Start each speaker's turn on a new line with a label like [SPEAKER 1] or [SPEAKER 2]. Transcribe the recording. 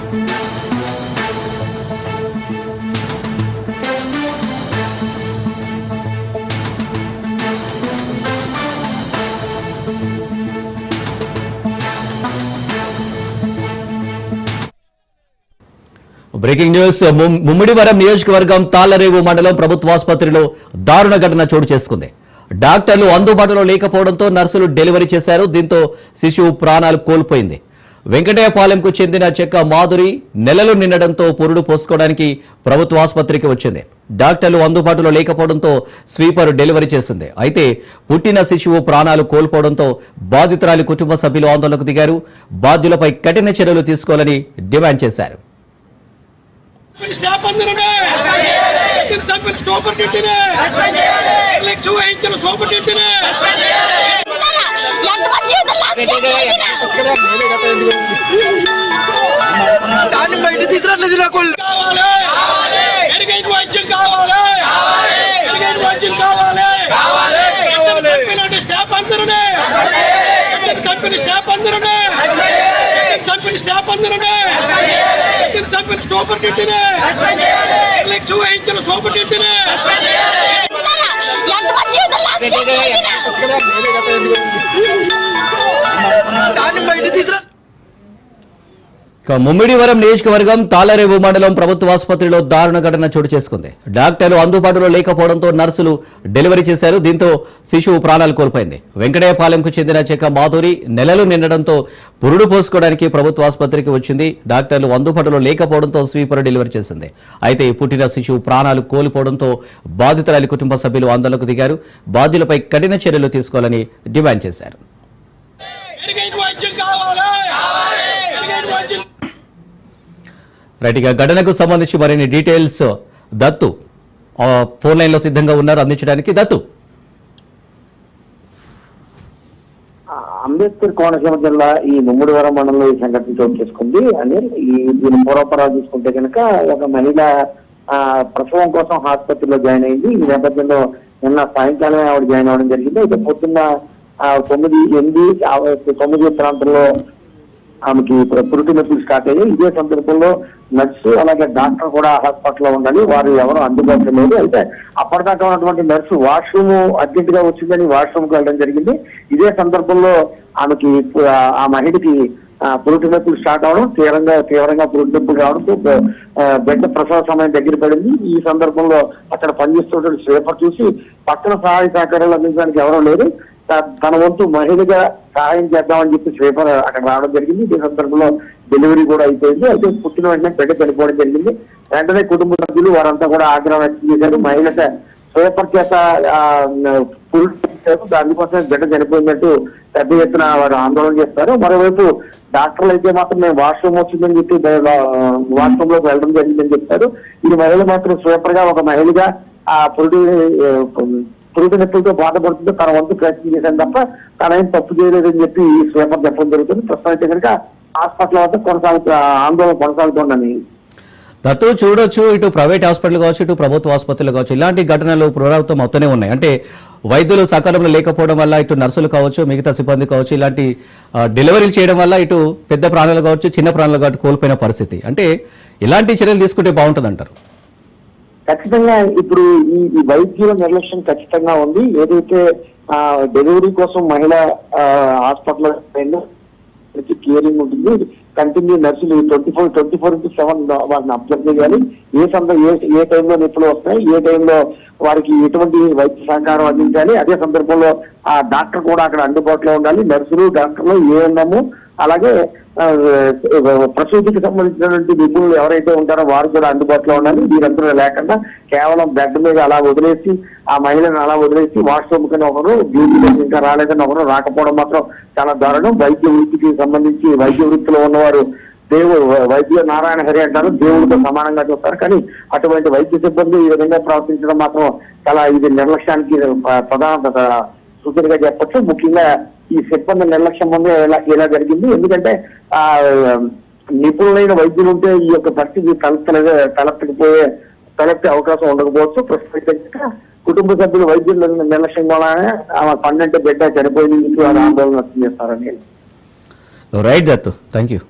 [SPEAKER 1] Breaking news. Mummidivaram నియోజకవర్గం తాళ్లరేవు మండలం ప్రభుత్వాసుపత్రిలో దారుణ ఘటన చోటు చేసుకుంది. డాక్టర్లు అందుబాటులో లేకపోవడంతో నర్సులు డెలివరీ చేశారు. దీంతో శిశువు ప్రాణాలు కోల్పోయింది. వెంకటయ్యపాలెంకు చెందిన చెక్క మాధురి నెలలు నిండడంతో పురుడు పోసుకోవడానికి ప్రభుత్వ ఆసుపత్రికి వచ్చింది. డాక్టర్లు అందుబాటులో లేకపోవడంతో స్వీపర్ డెలివరీ చేసింది. అయితే పుట్టిన శిశువు ప్రాణాలు కోల్పోవడంతో బాధితురాలి కుటుంబ సభ్యులు ఆందోళనకు దిగారు. బాధ్యులపై కఠిన చర్యలు తీసుకోవాలని డిమాండ్ చేశారు.
[SPEAKER 2] బయట తీసుకురాట్లేదు స్టాఫ్ అందరూ సూపర్ సూపర్ బయట తీసుకురా.
[SPEAKER 1] ముమ్మిడివరం నియోజకవర్గం తాళ్లరేవు మండలం ప్రభుత్వ ఆసుపత్రిలో దారుణ ఘటన చోటు చేసుకుంది. డాక్టర్లు అందుబాటులో లేకపోవడంతో నర్సులు డెలివరీ చేశారు. దీంతో శిశువు ప్రాణాలు కోల్పోయింది. వెంకటయ్యపాలెంకు చెందిన చెక్క మాధురి నెలలు నిండడంతో పురుడు పోసుకోవడానికి ప్రభుత్వ ఆసుపత్రికి వచ్చింది. డాక్టర్లు అందుబాటులో లేకపోవడంతో స్వీపర్ డెలివరీ చేసింది. అయితే పుట్టిన శిశువు ప్రాణాలు కోల్పోవడంతో బాధితురాలి కుటుంబ సభ్యులు ఆందోళనకు దిగారు. బాధ్యులపై కఠిన చర్యలు తీసుకోవాలని డిమాండ్ చేశారు. రైట్, ఇక ఘటనకు సంబంధించి మరిన్ని డీటెయిల్స్ దత్తు ఫోన్ లైన్ లో సిద్ధంగా ఉన్నారు అందించడానికి. దత్తు,
[SPEAKER 3] అంబేద్కర్ కోనసీమ జిల్లా ఈ ముమ్మిడివరం మండలంలో ఈ సంఘటన చోటు చేసుకుంది. అని దీని పూర్వపరాలు చూసుకుంటే కనుక ఒక మహిళ ప్రసవం కోసం ఆసుపత్రిలో జాయిన్ అయింది. ఈ నేపథ్యంలో నిన్న సాయంకాలమే ఆవిడ జాయిన్ అవ్వడం జరిగింది. అయితే పొద్దున్న 9 ప్రాంతంలో ఆమెకి పురుటి నొప్పులు స్టార్ట్ అయ్యాయి. ఇదే సందర్భంలో నర్సు అలాగే డాక్టర్ కూడా హాస్పిటల్లో ఉండాలి. వారు ఎవరు అందుబాటులో లేదు. అయితే అప్పటిదాకా ఉన్నటువంటి నర్సు వాష్రూమ్ అర్జెంట్ గా వచ్చిందని వాష్రూమ్ కి వెళ్ళడం జరిగింది. ఇదే సందర్భంలో ఆమెకి ఆ మహిళకి పురుటి నొప్పులు స్టార్ట్ అవడం, తీవ్రంగా పురుటి నొప్పులు రావడంతో బిడ్డ ప్రసవ సమయం దగ్గర పడింది. ఈ సందర్భంలో అక్కడ పనిచేస్తున్నటువంటి స్వీపర్ చూసి పక్కన సహాయ సహకారాలు అందించడానికి ఎవరూ లేరు, తన వంతు మహిళగా సహాయం చేద్దామని చెప్పి స్వీపర్ అక్కడ రావడం జరిగింది. ఈ సందర్భంలో డెలివరీ కూడా అయిపోయింది. అయితే పుట్టిన వెంటనే బిడ్డ చనిపోవడం జరిగింది. వెంటనే కుటుంబ సభ్యులు వారంతా కూడా ఆగ్రహం వ్యక్తం చేశారు. మహిళ స్వీపర్ చేత దానికోసం బిడ్డ చనిపోయినట్టు పెద్ద ఎత్తున వారు ఆందోళన చేస్తారు. మరోవైపు డాక్టర్లు అయితే మాత్రం మేము వాష్రూమ్ వచ్చిందని చెప్పి వాష్రూమ్ లోకి వెళ్ళడం జరిగిందని చెప్తారు. ఈ మహిళ మాత్రం స్వీపర్ గా ఒక మహిళగా ఆ పురుటి నొప్పులతో బాధపడుతుందో తన వంతు ప్రయత్నం చేశాను తప్ప తనేం తప్పు చేయలేదని చెప్పి ఈ స్వీపర్ చెప్పడం జరుగుతుంది. ప్రస్తుతం అయితే కనుక హాస్పిటల్ వద్ద ఆందోళన కొనసాగుతోందని
[SPEAKER 1] దత్తు చూడొచ్చు. ఇటు ప్రైవేట్ హాస్పిటల్ కావచ్చు, ఇటు ప్రభుత్వ ఆసుపత్రులు కావచ్చు, ఇలాంటి ఘటనలు పునరావృతం అవుతూనే ఉన్నాయి. అంటే వైద్యులు సకాలంలో లేకపోవడం వల్ల ఇటు నర్సులు కావచ్చు, మిగతా సిబ్బంది కావచ్చు, ఇలాంటి డెలివరీలు చేయడం వల్ల ఇటు పెద్ద ప్రాణాలు కావచ్చు, చిన్న ప్రాణాలు కావచ్చు కోల్పోయిన పరిస్థితి. అంటే ఇలాంటి చర్యలు తీసుకుంటే బాగుంటుంది అంటారు.
[SPEAKER 3] ఖచ్చితంగా ఇప్పుడు ఈ వైద్యుల నిర్లక్ష్యం ఖచ్చితంగా ఉంది. ఏదైతే డెలివరీ కోసం మహిళ హాస్పిటల్ కేరింగ్ ఉంటుంది, కంటిన్యూ నర్సులు 24/7 వారిని అబ్జర్వ్ చేయాలి. ఏ టైంలో నొప్పులు వస్తాయి, ఏ టైంలో వారికి ఎటువంటి వైద్య సహకారం అందించాలి. అదే సందర్భంలో ఆ డాక్టర్ కూడా అక్కడ అందుబాటులో ఉండాలి. నర్సులు, డాక్టర్లు, ఏఎన్ఎం అలాగే ప్రసూతికి సంబంధించినటువంటి నిపుణులు ఎవరైతే ఉంటారో వారు కూడా అందుబాటులో ఉండాలి. వీరందరూ లేకుండా కేవలం బెడ్ మీద అలా వదిలేసి ఆ మహిళను అలా వదిలేసి వాష్రూమ్ కింద ఒకరు, డ్యూటీలో ఇంకా రాలేదని ఒకరు రాకపోవడం మాత్రం చాలా దారుణం. వైద్య వృత్తికి సంబంధించి వైద్య వృత్తిలో ఉన్నవారు వైద్య నారాయణ హరి అంటారు, దేవుడితో సమానంగా చూస్తారు. కానీ అటువంటి వైద్య సిబ్బంది ఈ విధంగా ప్రవర్తించడం మాత్రం చాలా ఇది నిర్లక్ష్యానికి ప్రధాన సూచనగా చెప్పచ్చు. ముఖ్యంగా ఈ సిబ్బంది నిర్లక్ష్యం వల్ల ఇలా జరిగింది. ఎందుకంటే నిపుణులైన వైద్యులు ఉంటే ఈ యొక్క పరిస్థితి తలెత్తే అవకాశం ఉండకపోవచ్చు. ప్రస్తుతం కుటుంబ సభ్యులు వైద్యుల నిర్లక్ష్యం వల్లనే పన్నెండు బిడ్డ చనిపోయింది ఆందోళన వ్యక్తం చేస్తారని.
[SPEAKER 1] Right Dattu, thank you.